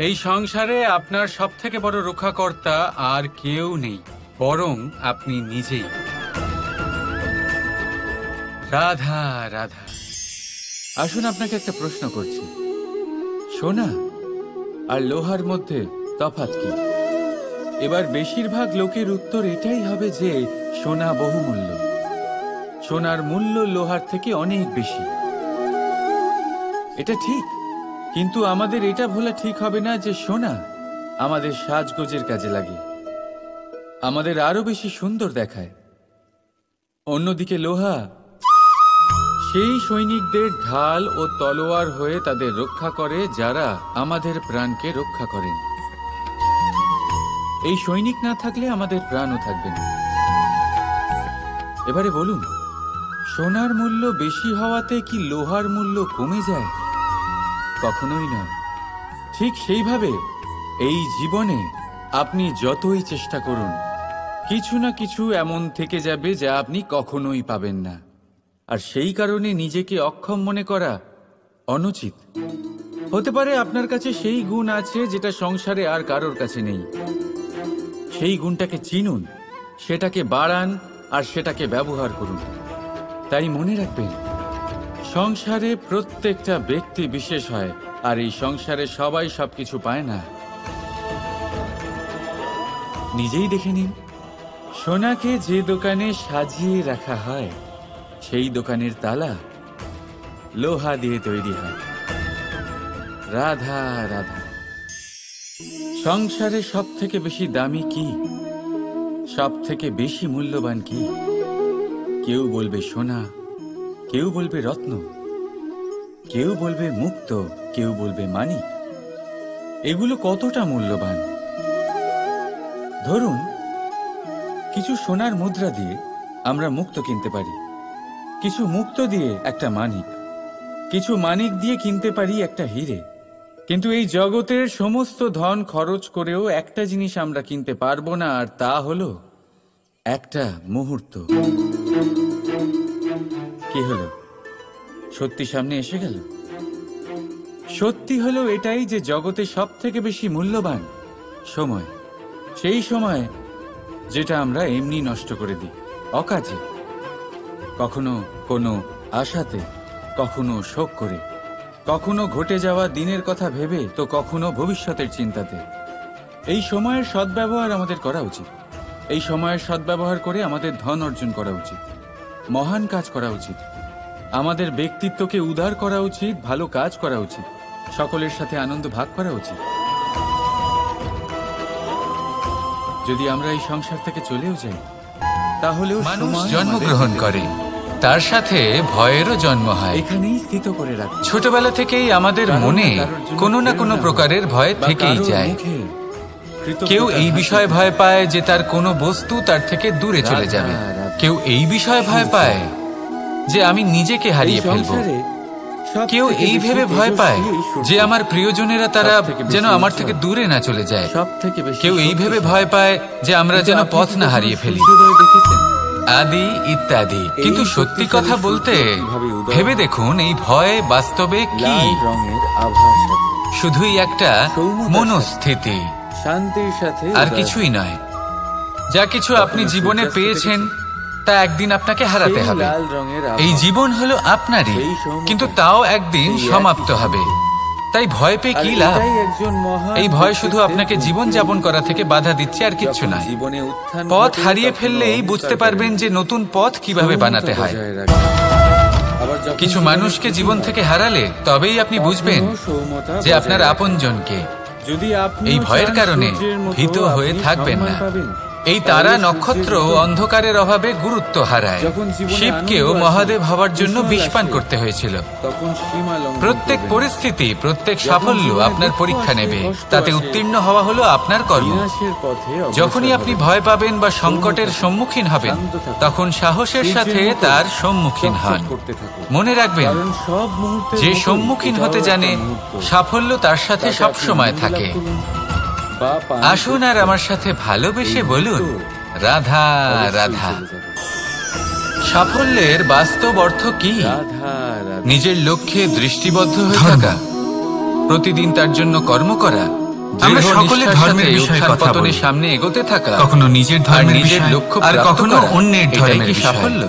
এই সংসারে আপনার সবথেকে বড় রক্ষাকর্তা আর কেউ নেই, বরং আপনি নিজেই। রাধা রাধা। আসুন আপনাকে একটা প্রশ্ন করছি, সোনা আর লোহার মধ্যে তফাৎ কি? এবার বেশিরভাগ লোকের উত্তর এটাই হবে যে সোনা বহুমূল্য, সোনার মূল্য লোহার থেকে অনেক বেশি। এটা ঠিক, কিন্তু আমাদের এটা ভোলা ঠিক হবে না যে সোনা আমাদের সাজগোজের কাজে লাগে, আমাদের আরো বেশি সুন্দর দেখায়। অন্যদিকে লোহা সেই সৈনিকদের ঢাল ও তলোয়ার হয়ে তাদের রক্ষা করে যারা আমাদের প্রাণকে রক্ষা করেন। এই সৈনিক না থাকলে আমাদের প্রাণও থাকবে না। এবারে বলুন, সোনার মূল্য বেশি হওয়াতে কি লোহার মূল্য কমে যায়? কখনোই নয়। ঠিক সেইভাবে এই জীবনে আপনি যতই চেষ্টা করুন, কিছু না কিছু এমন থেকে যাবে যা আপনি কখনোই পাবেন না, আর সেই কারণে নিজেকে অক্ষম মনে করা অনুচিত। হতে পারে আপনার কাছে সেই গুণ আছে যেটা সংসারে আর কারোর কাছে নেই। সেই গুণটাকে চিনুন, সেটাকে বাড়ান আর সেটাকে ব্যবহার করুন। তাই মনে রাখবেন, সংসারে প্রত্যেকটা ব্যক্তি বিশেষ হয়, আর এই সংসারে সবাই সবকিছু পায় না। নিজেই দেখে নিন, সোনাকে যে দোকানে সাজিয়ে রাখা হয় সেই দোকানের তালা লোহা দিয়ে তৈরি হয়। রাধা রাধা। সংসারে সব থেকে বেশি দামি কি, সব থেকে বেশি মূল্যবান কি? কেউ বলবে সোনা, কেউ বলবে রত্ন, কেউ বলবে মুক্ত, কেউ বলবে মানিক। এগুলো কতটা মূল্যবান? ধরুন, কিছু সোনার মুদ্রা দিয়ে আমরা মুক্ত কিনতে পারি, কিছু মুক্ত দিয়ে একটা মানিক, কিছু মানিক দিয়ে কিনতে পারি একটা হিরে। কিন্তু এই জগতের সমস্ত ধন খরচ করেও একটা জিনিস আমরা কিনতে পারবো না, আর তা হলো একটা মুহূর্ত। কি হলো? সত্যি সামনে এসে গেল। সত্যি হলো এটাই যে জগতে সব থেকে বেশি মূল্যবান সময়, সেই সময় যেটা আমরা এমনি নষ্ট করে দিই, অকাজে, কখনো কোনো আশাতে, কখনো শোক করে, কখনো ঘটে যাওয়া দিনের কথা ভেবে, তো কখনো ভবিষ্যতের চিন্তাতে। এই সময়ের সদ্ব্যবহার আমাদের করা উচিত। এই সময়ের সদ্ব্যবহার করে আমাদের ধন অর্জন করা উচিত, মহান কাজ করা উচিত, আমাদের ব্যক্তিত্বকে উদার করা উচিত, ভালো কাজ করা উচিত, সকলের সাথে আনন্দ ভাগ করা উচিত। যদি আমরা এই সংসার থেকে চলেও যাই, তাহলেও মানুষ সময় জন্মগ্রহণ আমাদের করে, তার সাথে ভয়েরও জন্ম হয়। এখানেই স্থিত করে রাখে। ছোটবেলা থেকেই আমাদের কারণ মনে কারোর জন্য কোনো না কোনো প্রেরণা প্রকারের ভয় বা থেকেই কারোর যায়। মুখে কৃতজ্ঞতার কেউ এই হাসি বিষয়ে ভয় পায় যে তার কোনো বস্তু তার থেকে দূরে চলে রাধা, যাবে। রাধা। কেউ এই বিষয়ে ভয় পায় যে আমি নিজেকে হারিয়ে এই ফেলবো। সংসারে সব কেউ থেকে এই বেশি ভেবে ভয় পায় তেজস্বী এই সূর্য। যে আমার প্রিয়জনেরা তারা সবথেকে বেশি যেন আমার উজ্জ্বল। থেকে দূরে না চলে যায়। সব থেকে বেশি কেউ এই ভেবে শক্তিশালী। ভয় পায় যে আমরা কিন্তু যেন আপনি পথ কি না কখনো হারিয়ে ফেলি, সূর্যোদয় দেখেছেন? আদি ইত্যাদি। কিন্তু এই সত্যি শক্তিশালী কথা সূর্য বলতে কিভাবে উদয় ভেবে হয়? দেখুন, এই ভয় বাস্তবে কি? লাল রঙের আভার সাথে, শুধুই একটা সৌম্যতার মনস্থিতি, শান্তির সাথে আর উদয় কিছুই হয়। নয়। যা কিছু আপনি কখনো জীবনে সূর্যাস্ত পেয়েছেন তা একদিন আপনাকে হারাতে সেই হবে। লাল রঙের এই আভা, জীবন হলো আপনারই, সেই সৌম্যতা, কিন্তু তাও একদিন সেই একই সমাপ্ত শান্তি। হবে। তাই ভয় পেয়ে আর কি লাভ? এটাই একজন মহান এই ভয় শুধু ব্যক্তিত্বের আপনাকে গুণ। জীবন যাপন করা থেকে বাধা দিচ্ছে, আর কিচ্ছু যখন নয়। জীবনে উত্থান পথ ঘটে, হারিয়ে তখন ফেললেই অহংকার বুঝতে করে পারবেন যে নতুন পথ কিভাবে সৌম্যতা বানাতে হয়। বজায় রাখে। আবার কিছু মানুষকে জীবন থেকে হারালে তবেই আপনি বুঝবেন যে আপনার আপনজনকে। যদি আপনি এই ভয়ের কারণে ভীত হয়ে থাকবেন না। এই তারা নক্ষত্র অন্ধকারের অভাবে গুরুত্ব হারায়। শিবকেও মহাদেব হওয়ার জন্য বিষ পান করতে হয়েছিল। প্রত্যেক পরিস্থিতি, প্রত্যেক সাফল্য আপনার পরীক্ষা নেবে, তাতে উত্তীর্ণ হওয়া হলো আপনার কর্ম। যখনই আপনি ভয় পাবেন বা সংকটের সম্মুখীন হবেন, তখন সাহসের সাথে তার সম্মুখীন হন। মনে রাখবেন, যে সম্মুখীন হতে জানে, সাফল্য তার সাথে সবসময় থাকে। আসুন আর আমার সাথে ভালোবেসে বলুন, রাধা রাধা। সাফল্যের বাস্তব অর্থ কি? নিজের লক্ষ্যে দৃষ্টিবদ্ধ হয়ে থাকা, প্রতিদিন তার জন্য কর্ম করা, আমরা সকলে ধর্মের বিষয়ে কথা বলি, সামনে এগোতে থাকা, কখনো নিজের ধর্মের নিজের বিষয়, লক্ষ্য আর কখনো অন্যের ধর্মের বিষয়। সাফল্য।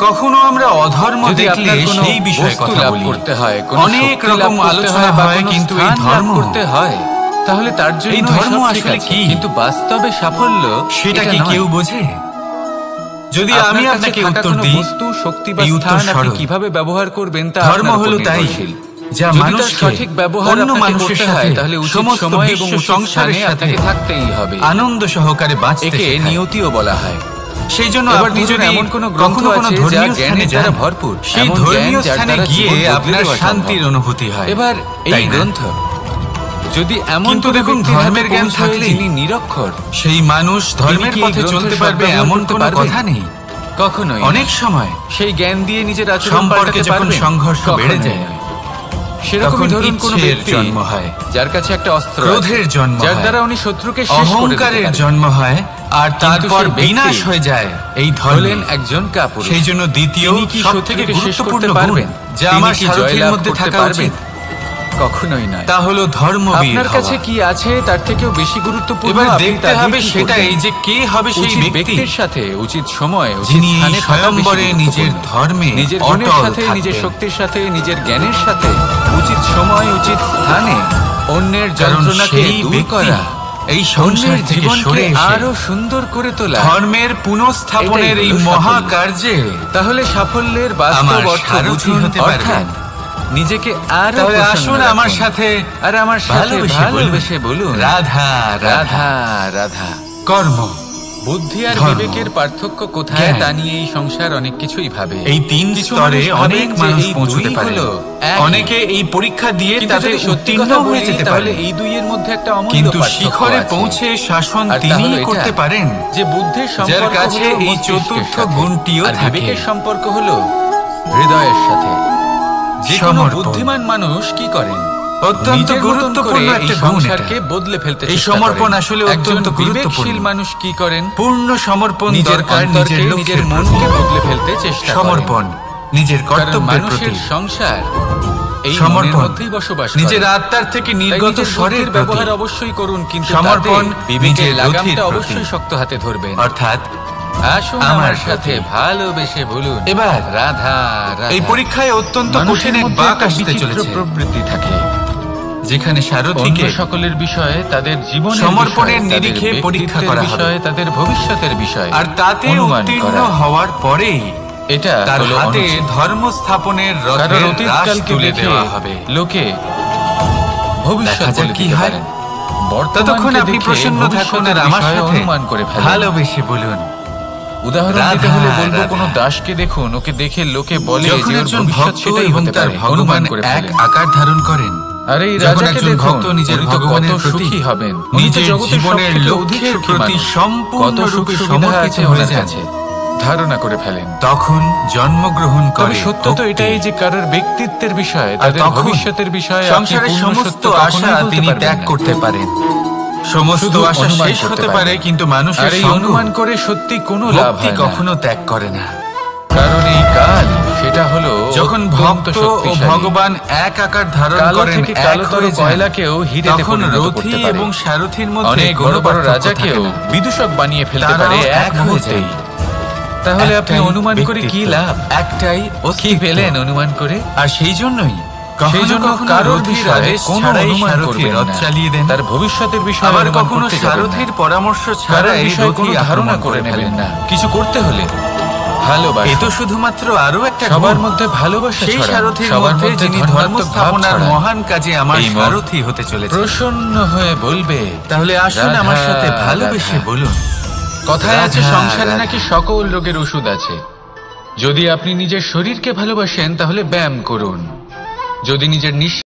কখনো আমরা অধর্ম যদি দেখলে আপনার কোনো সেই বিষয়ে বস্তু কথা লাভ বলি, করতে হয়, অনেক রকম আলোচনা হয়, কিন্তু এই ধর্ম করতে হয়, তাহলে তার জন্য এই ধর্ম এসব ঠিক আসলে আছে। কি? কিন্তু বাস্তবে সাফল্য সেটা এটা কি নয়। কেউ বোঝে? যদি আপনার আমি কাছে আপনাকে থাকা উত্তর কোনো দিই, বস্তু, শক্তি বা এই উত্তর স্থান আপনি সরল। কিভাবে ব্যবহার করবেন তা ধর্ম আপনার উপর হলো তাই নির্ভরশীল। যা যদি তার মানুষকে সঠিক ব্যবহার অন্য আপনাকে মানুষের করতে সাথে, হয়, তাহলে উচিত সমস্ত সময় এবং বিশ্ব উচিত সংসারের স্থানে সাথে আপনাকে থাকতেই হবে। আনন্দ সহকারে বাঁচতে একে শেখায়। নিয়তিও বলা হয়। সেই জন্য এবার আপনি ধরুন যদি এমন কোনো গ্রন্থ কখনো কোনো আছে যা ধর্মীয় স্থানে জ্ঞানের দ্বারা যান, ভরপুর, সেই এমন ধর্মীয় জ্ঞান যার স্থানে দ্বারা গিয়ে জীবন বদলে আপনার দেওয়া শান্তির সম্ভব। অনুভূতি হয়। এবার এই তাই না? গ্রন্থ যদি এমন কিন্তু কোনো দেখুন, ব্যক্তির ধর্মের হাতে জ্ঞান পৌঁছয় থাকলে যিনি নিরক্ষর, সেই মানুষ ধর্মের কি এই পথে গ্রন্থের চলতে পারবে সদ্ব্যবহার এমন করতে কোনো পারবেন? কথা নেই। কখনোই অনেক সময় সেই জ্ঞান দিয়ে নিজের আচরণ সম্পর্কে পাল্টাতে যখন পারবেন? সংঘর্ষ বেড়ে কখনোই যায়, নয়। সেরকমই তখন ধরুন কোনো ইচ্ছের ব্যক্তি জন্ম হয়, যার কাছে একটা অস্ত্র আছে, ক্রোধের জন্ম যার হয়, দ্বারা উনি শত্রুকে শেষ করে দিতে অহংকারের পারেন। জন্ম হয়, আর তারপর সেই ব্যক্তি বিনাশ হয়ে যায় এই ধর্মে। হলেন একজন কাপুরুষ। সেই জন্য দ্বিতীয় তিনি কি সবথেকে শত্রুকে শেষ গুরুত্বপূর্ণ করতে গুণ পারবেন? যা তিনি আমার কি সারথীর জয়লাভ মধ্যে করতে থাকা পারবেন? উচিত, কখনোই নয়। তা হলো ধর্মবীর আপনার কাছে হওয়া। কি আছে তার থেকেও বেশি গুরুত্বপূর্ণ এবার আপনি দেখতে তা দিয়ে হবে কি সেটাই করবেন? যে কে হবে সেই উচিত ব্যক্তি ব্যক্তির সাথে উচিত সময় উচিত যিনি স্থানে থাকা বেশি স্বয়ম্বরে নিজের গুরুত্বপূর্ণ। ধর্মে নিজের গুণের অটল সাথে, নিজের থাকবেন। শক্তির সাথে, নিজের জ্ঞানের সাথে উচিত সময় উচিত স্থানে অন্যের কারণ যন্ত্রণাকে সেই দূর ব্যক্তি করা, এই সংসার অন্যের থেকে জীবনকে সরে এসে আরো সুন্দর করে তোলা, ধর্মের পুনঃস্থাপনের এটাই এই হলো মহা সাফল্য। কার্যে তাহলে সাফল্যের বাস্তব আমার অর্থ সারথি বুঝুন, হতে পারবেন। অর্থাৎ নিজেকে আরো তাহলে প্রসন্ন আসুন আমার রাখুন। সাথে আর আমার সাথে ভালোবেসে বলুন, রাধা রাধা। রাধা রাধা। কর্ম, বুদ্ধি আর ধর্ম, বিবেকের পার্থক্য কোথায় জ্ঞান। তা নিয়ে এই সংসার অনেক কিছুই ভাবে। এই তিন কিছু স্তরে মানুষ অনেক ভাবেন যে মানুষ এই পৌঁছতে দুই পারে। হলো এক। অনেকে এই পরীক্ষা দিয়ে কিন্তু তাতে যদি সত্যি উত্তীর্ণ কথা হয়ে বলি, যেতে তাহলে পারে, এই দুইয়ের মধ্যে একটা অমূল্য কিন্তু পার্থক্য শিখরে আছে। পৌঁছে শাসন আর তা তিনি হলো এটা, করতে পারেন, যে বুদ্ধির যার সম্পর্ক কাছে হলো এই মস্তিষ্কের চতুর্থ সাথে, গুণটিও আর থাকে। বিবেকের সম্পর্ক হলো হৃদয়ের সাথে। যে কোনো সমর্পণ। বুদ্ধিমান মানুষ কি করেন? অত্যন্ত নিজের মতন গুরুত্বপূর্ণ করে একটা এই গুণ সংসারকে এটা। বদলে ফেলতে এই চেষ্টা সমর্পণ করেন। আসলে একজন অত্যন্ত গুরুত্বপূর্ণ। বিবেকশীল মানুষ কি করেন? পূর্ণ সমর্পণ নিজের দরকার, অন্তরকে, নিজের নিজের লক্ষ্যের মনকে প্রতি। বদলে ফেলতে চেষ্টা করেন। সমর্পণ নিজের কারণ কর্তব্যের মানুষের প্রতি, সংসার এই মনের সমর্পণ মধ্যেই বসবাস করে। নিজের আত্মার থেকে তাই নির্গত নিজের স্বরের বুদ্ধির প্রতি, ব্যবহার অবশ্যই করুন, কিন্তু সমর্পণ তাতে বিবেকের নিজের লাগামটা বুদ্ধির প্রতি। অবশ্যই শক্ত হাতে ধরবেন। অর্থাৎ আসুন আমার আমার সাথে সাথে ভালোবেসে বলুন, এবার রাধা রাধা। এই পরীক্ষায় অত্যন্ত মানুষের কঠিন এক মধ্যে বাঁক একটা আসতে বিচিত্র চলেছে, প্রবৃত্তি থাকে, যেখানে অন্য সারথীকে সকলের বিষয়ে, তাদের জীবনের সমর্পণের বিষয়ে, তাদের নিরিখে পরীক্ষা ব্যক্তিত্বের করা হবে। বিষয়ে, তাদের ভবিষ্যতের বিষয়ে আর তাতে অনুমান উত্তীর্ণ করা। হওয়ার পরেই এটা তার হলো হাতে অনুচিত। ধর্ম স্থাপনের কারণ রথের রাশ অতীতকালকে তুলে দেখে দেওয়া হবে। লোকে ভবিষ্যৎ দেখা যাক বলে কি দিতে হয়। পারেন। ততক্ষণ বর্তমানকে আপনি দেখে প্রসন্ন থাকুন আর ভবিষ্যতের আমার বিষয়ে সাথে অনুমান করে ফেলেন। ভালোবেসে বলুন, উদাহরণ রাধা, দিতে হলে বলবো, রাধা। কোনো দাসকে দেখুন, ওকে দেখে লোকে বলে যে যখন ওর একজন ভবিষ্যৎ ভক্ত সেটাই এবং হতে তার পারে, ভগবান অনুমান করে এক ফেলেন। আকার ধারণ করেন, আর এই যখন রাজাকে একজন দেখুন, ভক্ত নিজের উনি তো কত ভগবানের প্রতি, সুখী হবেন, উনি তো নিজের জগতের জীবনের সবথেকে অধিক লক্ষ্যের সুখী প্রতি মানুষ। সম্পূর্ণরূপে কত সুখ সুবিধা সমর্পিত আছে হয়ে ওনার যান, কাছে, ধারণা করে ফেলেন। তখন জন্মগ্রহণ তবে করে সত্য তো ভক্তি। এটাই যে কারোর ব্যক্তিত্বের বিষয়ে, আর তাদের তখন ভবিষ্যতের বিষয়ে আপনি সংসারের পূর্ণ সমস্ত সত্য কখনোই আশা বলতে তিনি পারবেন ত্যাগ না। করতে পারেন। সমস্ত শুধু আশা অনুমান শেষ করতে হতে পারে, পারেন। কিন্তু মানুষের আর এই সঙ্গ, অনুমান করে সত্যি কোনো লাভ ভক্তি হয় না। কখনো ত্যাগ করে না। কারণ এই কাল সেটা হলো যখন অত্যন্ত ভক্ত ও শক্তিশালী। ভগবান এক আকার ধারণ কালো করেন, থেকে এক কালোতর হয়ে যান, কয়লাকেও হিরেতে তখন পরিণত রথী করতে পারে। এবং সারথীর মধ্যে অনেক কোনো বড় বড় পার্থক্য রাজাকেও থাকে না। বিদূষক বানিয়ে ফেলতে তারাও পারে এক এক হয়ে মুহূর্তেই। যায়। তাহলে আপনি একটাই অনুমান করে কি ব্যক্তিত্ব, লাভ? একটাই কি অস্তিত্ব। পেলেন অনুমান করে? আর সেই জন্যই সেই জন্য কখনো কারোর রথীর বিষয়ে আদেশ কোনো ছাড়াই অনুমান সারথী করবেন রথ না। চালিয়ে দেন। তার ভবিষ্যতের বিষয়ে আবার অনুমান কখনো করতে যাবেন না। সারথীর পরামর্শ কারোর ছাড়াই বিষয়ে রথী কোনো ধারণা আক্রমণ করে নেবেন ফেলেন। না। কিছু করতে হলে ভালোবাসা। এ তো শুধুমাত্র আরো একটা সবার গুণ। মধ্যে ভালোবাসা সেই ছড়ান, সারথীর সবার মধ্যে মধ্যে যিনি ধর্ম ধনাত্মক ভাব স্থাপনার ছড়ান। মহান কাজে আমার এই মন সারথী হতে চলেছে। প্রসন্ন হয়ে বলবে, তাহলে আসুন আমার রাধা, সাথে ভালোবেসে রাধা। বলুন, কথায় আছে রাধা, সংসারে রাধা। নাকি সকল রোগের ওষুধ আছে। যদি আপনি নিজের শরীরকে ভালোবাসেন তাহলে ব্যায়াম করুন। যদি নিজের নিঃশ্বাস